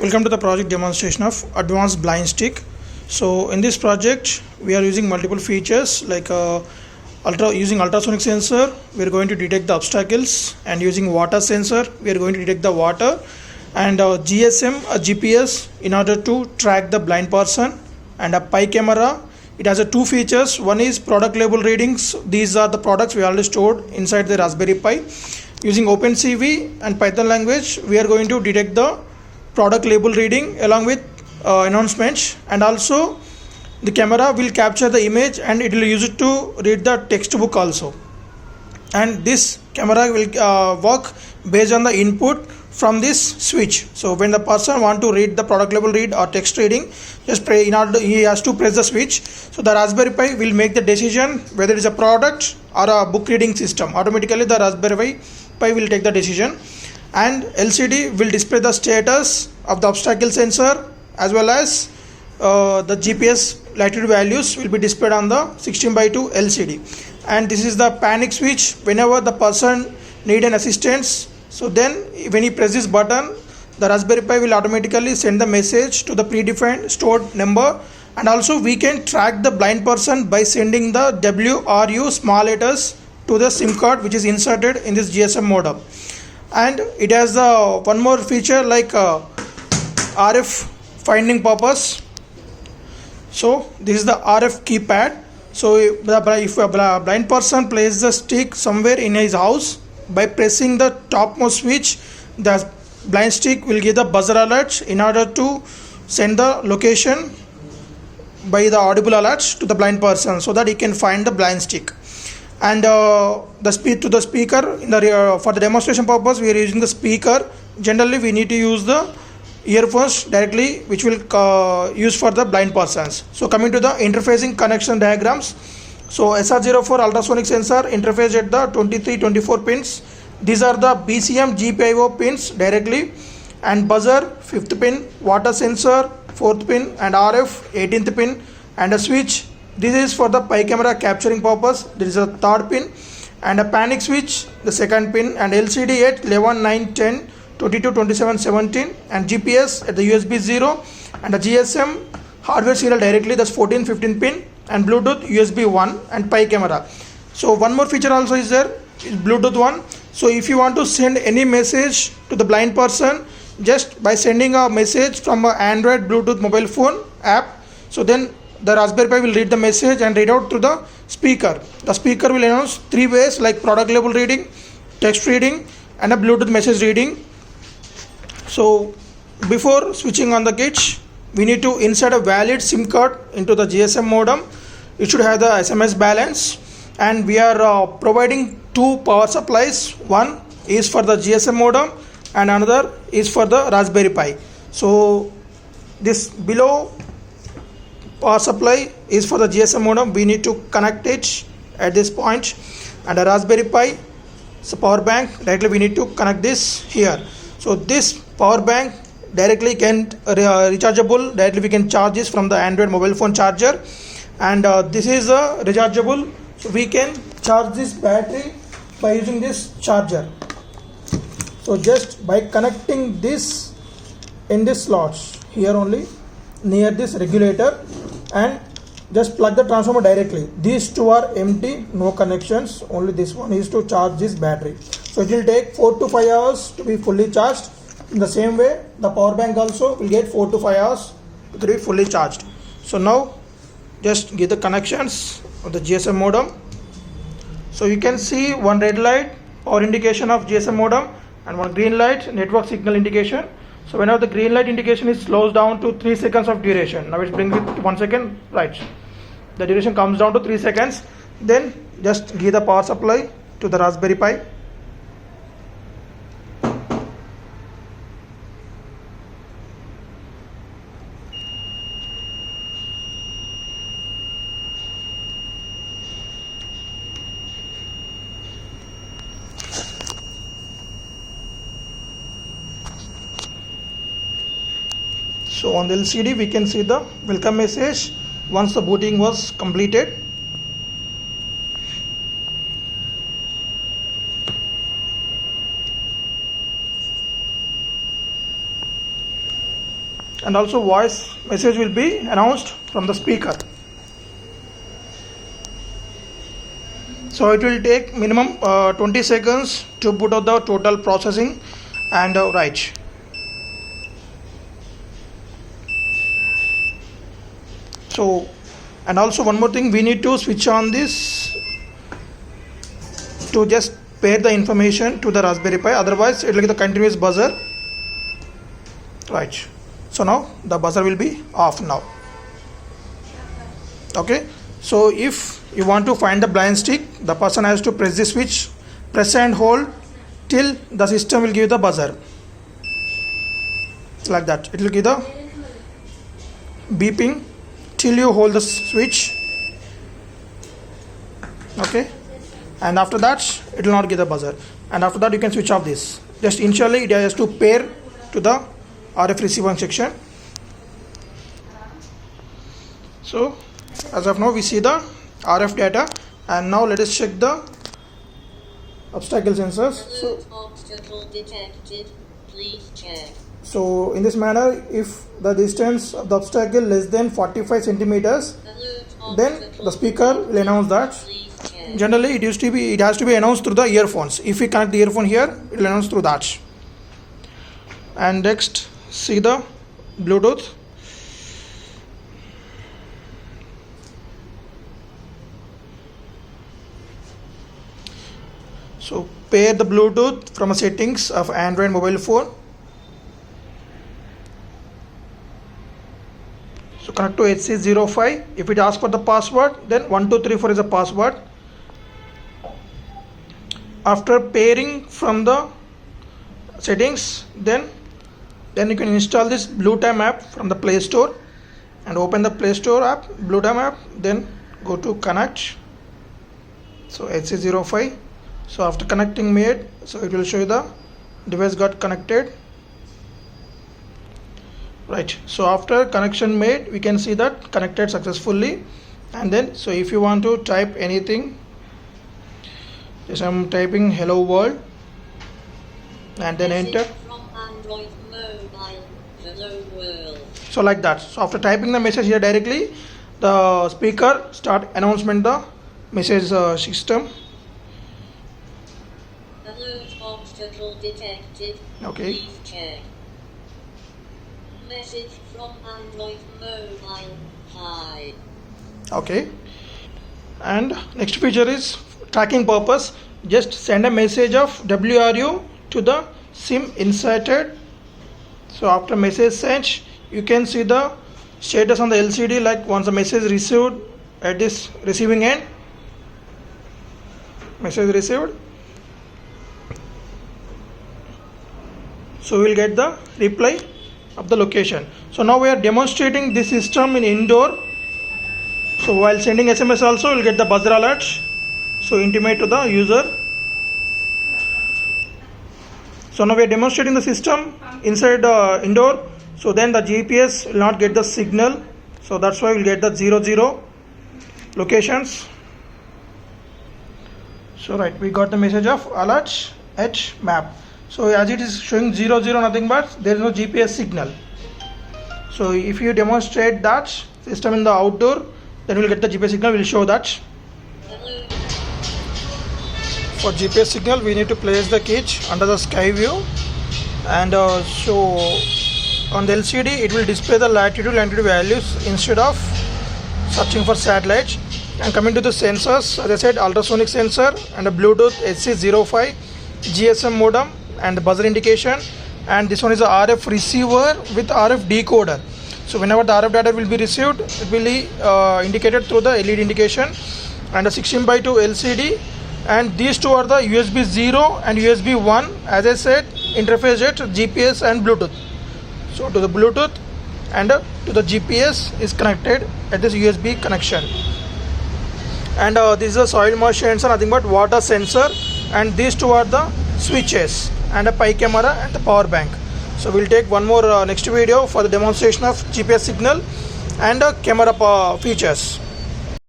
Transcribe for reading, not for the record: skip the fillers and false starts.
Welcome to the project demonstration of advanced blind stick. So in this project we are using multiple features like using ultrasonic sensor we are going to detect the obstacles, and using water sensor we are going to detect the water, and GSM a GPS in order to track the blind person, and a Pi camera. It has two features. One is product label readings. These are the products we already stored inside the Raspberry Pi. Using OpenCV and Python language we are going to detect the product label reading along with announcements, and also the camera will capture the image and it will use it to read the textbook also. And this camera will work based on the input from this switch. So when the person want to read the product label read or text reading, just pray in order he has to press the switch. So the Raspberry Pi will make the decision whether it is a product or a book reading system. Automatically the Raspberry Pi will take the decision, and LCD will display the status of the obstacle sensor as well as the GPS latitude values will be displayed on the 16:2 LCD. And this is the panic switch. Whenever the person need an assistance, so then when he presses this button, the Raspberry Pi will automatically send the message to the predefined stored number. And also we can track the blind person by sending the WRU small letters to the SIM card which is inserted in this GSM modem. And it has one more feature like RF finding purpose. So this is the RF keypad. So if a blind person places the stick somewhere in his house, by pressing the topmost switch, the blind stick will give the buzzer alert in order to send the location by the audible alerts to the blind person so that he can find the blind stick. And the speed to the speaker in the for the demonstration purpose we are using the speaker. Generally we need to use the earphones directly, which will use for the blind persons. So coming to the interfacing connection diagrams. So SR04 ultrasonic sensor interface at the 23-24 pins. These are the BCM GPIO pins directly, and buzzer 5th pin, water sensor 4th pin, and RF 18th pin, and a switch. This is for the Pi camera capturing purpose. There is a 3rd pin, and a panic switch, the 2nd pin, and LCD at 11, 9, 10, 22, 27, 17, and GPS at the USB 0, and a GSM hardware serial directly, that's 14, 15 pin, and Bluetooth USB 1, and Pi camera. So one more feature also is there, is Bluetooth 1. So if you want to send any message to the blind person, just by sending a message from an Android Bluetooth mobile phone app, so then the Raspberry Pi will read the message and read out to the speaker. The speaker will announce 3 ways like product label reading, text reading, and a Bluetooth message reading. So before switching on the kit, we need to insert a valid SIM card into the GSM modem. It should have the SMS balance, and we are providing 2 power supplies. One is for the GSM modem and another is for the Raspberry Pi. So this below power supply is for the GSM modem. We need to connect it at this point, and a Raspberry Pi, so power bank, directly we need to connect this here. So this power bank directly can rechargeable, directly we can charge this from the Android mobile phone charger, and this is a rechargeable, so we can charge this battery by using this charger. So just by connecting this in this slots here only near this regulator, and just plug the transformer directly. These two are empty, no connections, only this one is to charge this battery. So it will take 4 to 5 hours to be fully charged. In the same way the power bank also will get 4 to 5 hours to be fully charged. So now just give the connections of the GSM modem. So you can see one red light, power indication of GSM modem, and one green light, network signal indication. So whenever the green light indication is slows down to 3 seconds of duration, now it brings it 1 second, right, the duration comes down to 3 seconds. Then just give the power supply to the Raspberry Pi. So on the LCD we can see the welcome message once the booting was completed. and also voice message will be announced from the speaker. So it will take minimum 20 seconds to put out the total processing and write. So, and also one more thing, we need to switch on this to just pair the information to the Raspberry Pi, otherwise it will get the continuous buzzer. Right. So now the buzzer will be off now. Okay. So if you want to find the blind stick, the person has to press the switch, press and hold till the system will give the buzzer. Like that. It will give the beeping till you hold the switch. Okay. And after that it will not give the buzzer. And after that you can switch off this. Just initially it has to pair to the RF receiving section. So as of now we see the RF data, and now let us check the obstacle sensors. Obstacle detected. Please check. So in this manner, if the distance of the obstacle less than 45 centimeters, then the speaker will announce that. Generally it has to be announced through the earphones. If we connect the earphone here, it will announce through that. And next, see the Bluetooth. So pair the Bluetooth from a settings of Android mobile phone. So connect to HC05. If it asks for the password, then 1234 is the password. After pairing from the settings, then you can install this BlueTime app from the Play Store and open the Play Store app, BlueTime app, then go to connect. So HC05. So after connecting made, so it will show you the device got connected. Right. So after connection made, we can see that connected successfully. And then, so if you want to type anything, just I'm typing hello world and then enter. From Android mobile, hello world. So like that. So after typing the message here directly, the speaker start announcement the message system. Alert obstacle detected. Okay. Please check. Message from Android mobile. Hi. Okay. And next feature is tracking purpose. Just send a message of WRU to the SIM inserted. So after message sent, you can see the status on the LCD, like once the message received at this receiving end. Message received. So we will get the reply of the location. So now we are demonstrating this system in indoor. So while sending SMS also, we will get the buzzer alert. So intimate to the user. So now we are demonstrating the system inside indoor. So then the GPS will not get the signal. So that's why we will get the 00 locations. So right, we got the message of alert at map. So as it is showing 00 nothing but there is no GPS signal. So if you demonstrate that system in the outdoor, then we will get the GPS signal, will show that. For GPS signal we need to place the cage under the sky view, and so on the LCD it will display the latitude and longitude values instead of searching for satellites. And coming to the sensors, as I said, ultrasonic sensor and a Bluetooth HC05, GSM modem and the buzzer indication, and this one is a RF receiver with RF decoder. So whenever the RF data will be received, it will be indicated through the LED indication, and a 16:2 LCD, and these two are the USB 0 and USB 1, as I said, interface it GPS and Bluetooth. So to the Bluetooth and to the GPS is connected at this USB connection. And this is a soil moisture sensor, nothing but water sensor, and these two are the switches and a Pi camera and the power bank. So we'll take one more next video for the demonstration of GPS signal and camera features.